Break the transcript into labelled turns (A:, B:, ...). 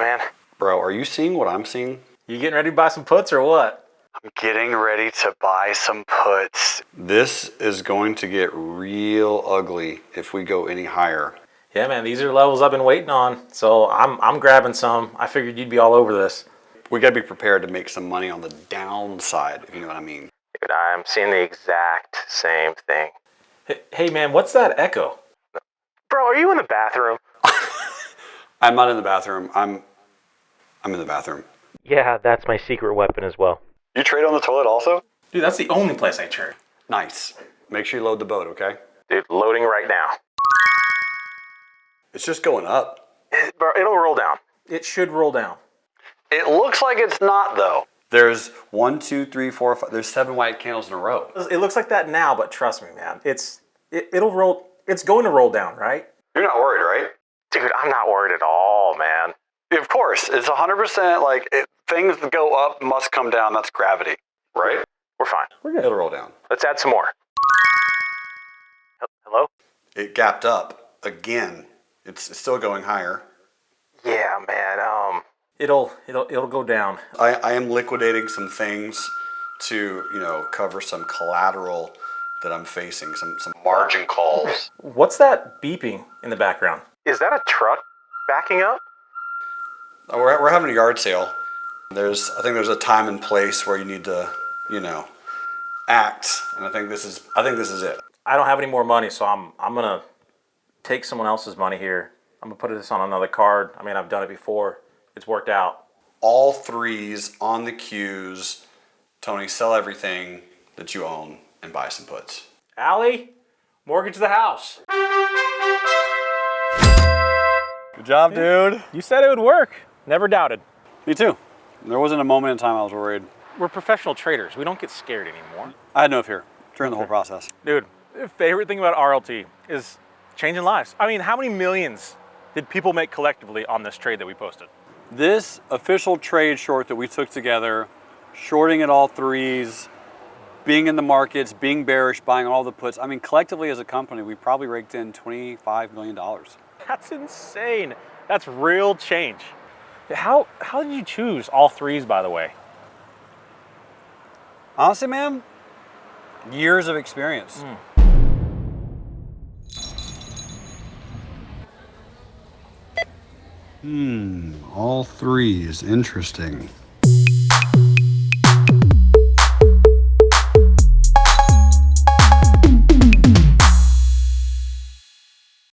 A: man?
B: Bro, are you seeing what I'm seeing?
A: You getting ready to buy some puts or what?
B: I'm getting ready to buy some puts. This is going to get real ugly if we go any higher.
A: Yeah, man, these are levels I've been waiting on, so I'm grabbing some. I figured you'd be all over this.
B: We gotta be prepared to make some money on the downside, if you know what I mean.
A: Dude, I'm seeing the exact same thing. Hey, man, what's that echo? Bro, are you in the bathroom?
B: I'm not in the bathroom. I'm in the bathroom.
A: Yeah, that's my secret weapon as well.
B: You trade on the toilet also?
A: Dude, that's the only place I trade.
B: Nice. Make sure you load the boat, okay?
A: Dude, loading right now.
B: It's just going up.
A: Bro, it'll roll down. It should roll down.
B: It looks like it's not, though. There's 1, 2, 3, 4, 5. There's 7 white candles in a row.
A: It looks like that now, but trust me, man. It'll roll. It's going to roll down, right?
B: You're not worried, right?
A: Dude, I'm not worried at all, man.
B: Of course. It's 100% like things that go up must come down. That's gravity, right?
A: We're fine.
B: We're good. It'll roll down.
A: Let's add some more. Hello?
B: It gapped up again. It's still going higher.
A: Yeah, man. It'll go down.
B: I am liquidating some things to, cover some collateral that I'm facing, some margin calls.
A: What's that beeping in the background? Is that a truck backing up?
B: We're having a yard sale. I think there's a time and place where you need to, act, and I think this is it.
A: I don't have any more money, so I'm gonna take someone else's money here. I'm gonna put this on another card. I mean, I've done it before. It's worked out.
B: All threes on the cues. Tony, sell everything that you own and buy some puts.
A: Allie, mortgage the house.
B: Good job, dude.
A: You said it would work. Never doubted.
B: Me too. There wasn't a moment in time I was worried.
A: We're professional traders. We don't get scared anymore.
B: I had no fear during the whole process.
A: Dude, the favorite thing about RLT is changing lives. I mean, how many millions did people make collectively on this trade that we posted?
B: This official trade short that we took together, shorting at all threes, being in the markets, being bearish, buying all the puts. I mean, collectively as a company, we probably raked in $25 million.
A: That's insane. That's real change. How did you choose all threes, by the way?
B: Honestly, man, years of experience. All threes, interesting.